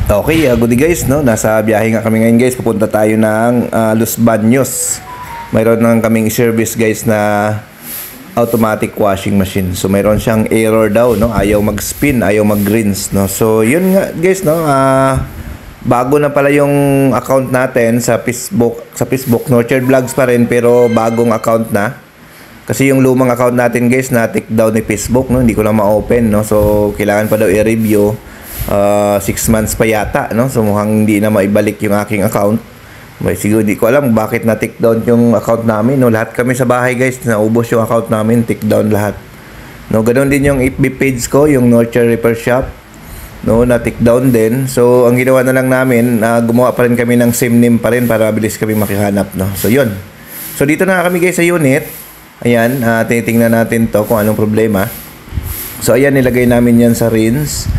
Okay, good day guys, no? Nasa biyahe nga kami ngayon guys. Pupunta tayo ng Los Baños. Mayroon nang kaming service guys na automatic washing machine. So mayroon siyang error daw, no? Ayaw mag-spin, ayaw mag-rinse, no? So yun nga guys, no? Bago na pala yung account natin sa Facebook, Nurtured Vlogs pa rin pero bagong account na. Kasi yung lumang account natin guys, na-take down ni Facebook, no? Hindi ko na ma-open, no? So kailangan pa daw i-review. 6 months pa yata, no? So mukhang hindi na maibalik yung aking account. Siguro hindi ko alam bakit na-take down yung account namin, no? Lahat kami sa bahay guys, naubos yung account namin, take down lahat, no? Ganoon din yung FB page ko, yung Nurture Repair Shop, no? Na-take down din. So ang ginawa na lang namin, gumawa pa rin kami ng same name pa rin para mabilis kami makihanap, no? So yun. So dito na kami guys sa unit. Ayan, tinitingnan natin to kung anong problema. So ayan, nilagay namin yan sa rinse.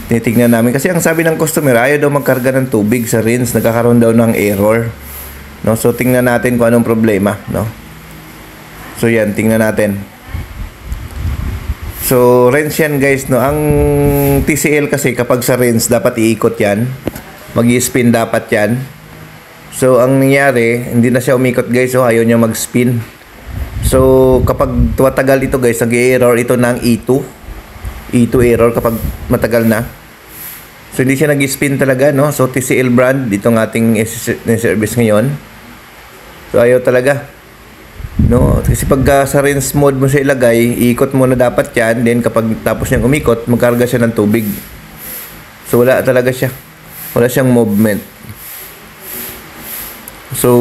Tinitingnan namin kasi ang sabi ng customer, ayaw daw magkarga ng tubig sa rinse, nagkakaroon daw ng error, no? So tingnan natin kung anong problema, no? So yan, tingnan natin. So rinse yan guys, no? Ang TCL kasi kapag sa rinse dapat iikot yan, mag-i-spin dapat yan. So ang nangyari, hindi na siya umikot guys, so ayaw niya mag-spin. So kapag tumatagal ito guys, nag-i-error ito ng E2 error kapag matagal na. So hindi siya nag-spin talaga, no? So TCL brand itong ating service ngayon. So ayaw talaga, no? Kasi pag sa rinse mode mo siya ilagay, iikot mo na dapat yan. Then kapag tapos niyang umikot, magkarga siya ng tubig. So wala talaga siya, wala siyang movement. So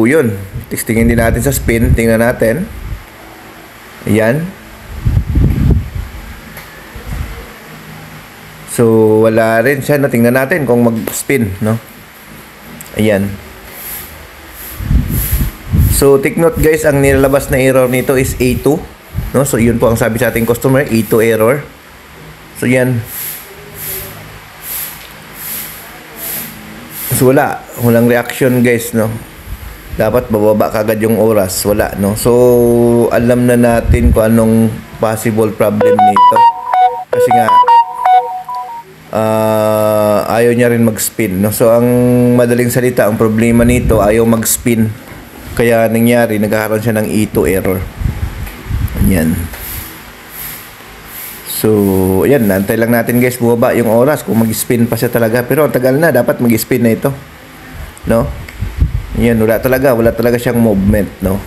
yun, testingin din natin sa spin. Tingnan natin. Ayan. So wala rin siya, no? Tingnan natin kung mag-spin, no? Ayan. So take note guys, ang nilalabas na error nito is A2, no? So yun po ang sabi sa ating customer, A2 error. So yan. So walang reaction guys, no? Dapat bababa kagad yung oras, wala, no? So alam na natin kung anong possible problem nito. Kasi nga ayaw niya rin mag-spin, no? So ang madaling salita, ang problema nito, ayaw mag-spin. Kaya nangyari, nagkakaroon siya ng E2 error. Ayan. So ayan, nantay lang natin guys bumaba yung oras kung mag-spin pa siya talaga. Pero ang tagal na, dapat mag-spin na ito, no? Ayan, wala talaga siyang movement, no?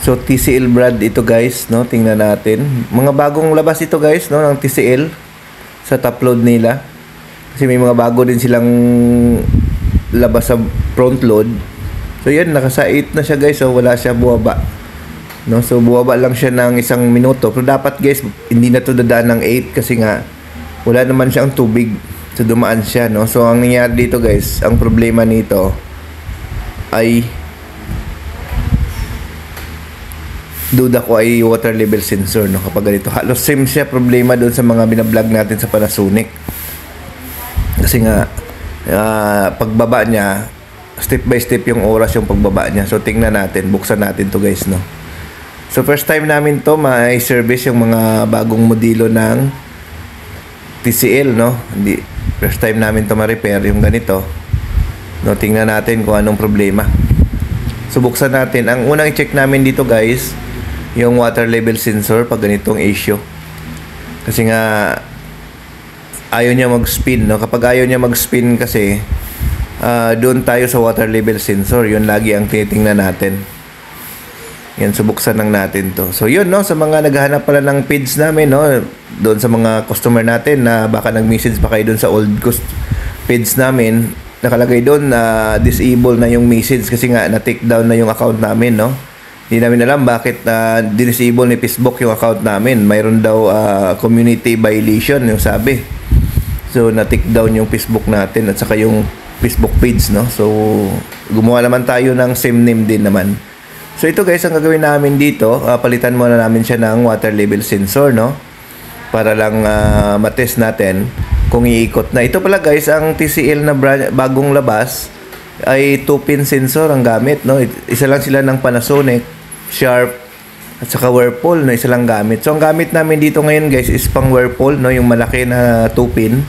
So TCL brand ito guys, no? Tingnan natin. Mga bagong labas ito guys, no, ng TCL sa top load nila. Kasi may mga bago din silang labas sa front load. So yan, naka 8 na siya guys. So wala siya buwaba, no? So buwaba lang siya ng 1 minuto. Pero dapat guys, hindi na to dadaan ng 8 kasi nga wala naman siyang tubig. So dumaan siya, no? So ang nangyari dito guys, ang problema nito ay duda ko ay water level sensor, no? Kapag ganito, halos same siya problema doon sa mga binablog natin sa Panasonic. Kasi nga pagbaba niya, step by step yung oras yung pagbaba niya. So tingnan natin, buksan natin to guys, no? So first time namin to may service yung mga bagong modelo ng TCL, no? Hindi, first time namin to ma-repair yung ganito, no? Tingnan natin kung anong problema. So buksan natin. Ang unang i-check namin dito guys, yung water level sensor pag ganitong issue. Kasi nga ayaw niya mag-spin, no? Kapag ayaw niya mag-spin kasi doon tayo sa water level sensor. Yun lagi ang tinitingnan natin. Yan, subuksan lang natin to. So yun, no, sa mga naghahanap pala ng page namin, no, doon sa mga customer natin na baka nag-message pa kayo doon sa old page namin, nakalagay doon na disable na yung message kasi nga na-take down na yung account namin, no? Hindi namin alam bakit disable ni Facebook yung account namin. Mayroon daw community violation yung sabi. So na-take down yung Facebook natin at saka yung Facebook page, no? So gumawa naman tayo ng same name din naman. So ito guys, ang gagawin namin dito, palitan muna namin siya ng water level sensor, no? Para lang matest natin kung iikot na. Ito pala guys, ang TCL na bagong labas ay 2-pin sensor ang gamit, no? Isa lang sila ng Panasonic, Sharp at saka Whirlpool, no? Isa lang gamit. So ang gamit namin dito ngayon guys is pang Whirlpool, no? Yung malaki na 2-pin.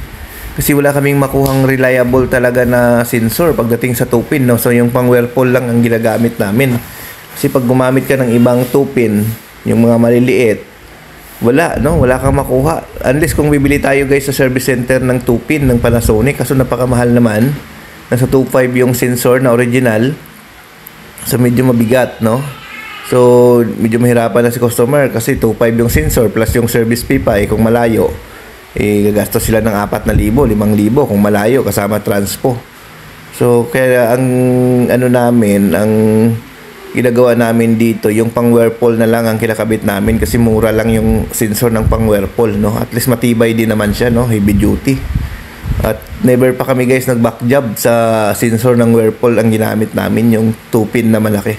Kasi wala kaming makuhang reliable talaga na sensor pagdating sa 2-pin, no? So yung pang Whirlpool lang ang ginagamit namin. Kasi pag gumamit ka ng ibang 2-pin, yung mga maliliit, wala, no? Wala kang makuha. Unless kung bibili tayo guys sa service center ng 2-pin ng Panasonic, kaso napakamahal naman. Nasa 2.5 yung sensor na original. So medyo mabigat, no? So medyo mahirapan na si customer kasi 2.5 yung sensor plus yung service fee pa, kung malayo gagastos sila ng 4,000, 5,000 kung malayo kasama transpo. So kaya ang ang ginagawa namin dito, yung pang Whirlpool na lang ang kinakabit namin kasi mura lang yung sensor ng pang Whirlpool, no? At least matibay din naman siya, no? Heavy duty. At never pa kami guys nag-back job sa sensor ng Whirlpool. Ang ginamit namin yung 2-pin na malaki.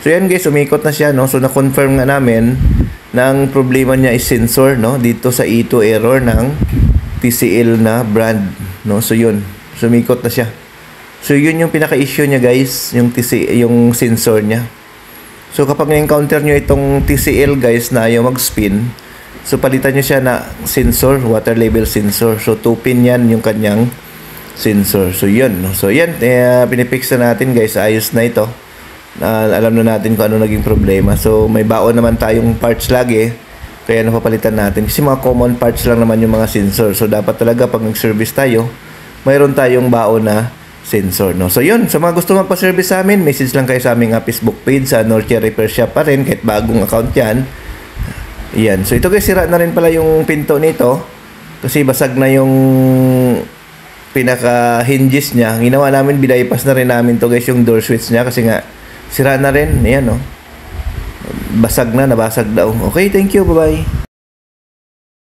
So yan guys, umikot na siya, no? So na-confirm nga namin na ang problema niya is sensor, no? Dito sa E2 error ng TCL na brand, no? So yun, sumikot na siya. So yun yung pinaka-issue niya guys, yung sensor niya. So kapag na-encounter nyo itong TCL guys na ayaw mag-spin, so palitan nyo siya na sensor, water level sensor. So 2-pin yan yung kanyang sensor. So yun, no? So yan, pinipix na natin guys, ayos na ito. Alam na natin kung ano naging problema. So may baon naman tayong parts lagi, kaya napapalitan natin kasi mga common parts lang naman yung mga sensor. So dapat talaga pag nag-service tayo, mayroon tayong baon na sensor, no? So yun, sa mga gusto magpa-service sa amin, message lang kayo sa aming Facebook page sa Norcia Repair Shop pa rin, kahit bagong account yan. Yan. So ito guys, sira na rin pala yung pinto nito kasi basag na yung pinaka hinges niya. Ginawa namin, binaypas na rin namin to guys yung door switch niya kasi nga sira na rin. Ayan, no? Basag na, nabasag daw. Okay, thank you, bye-bye.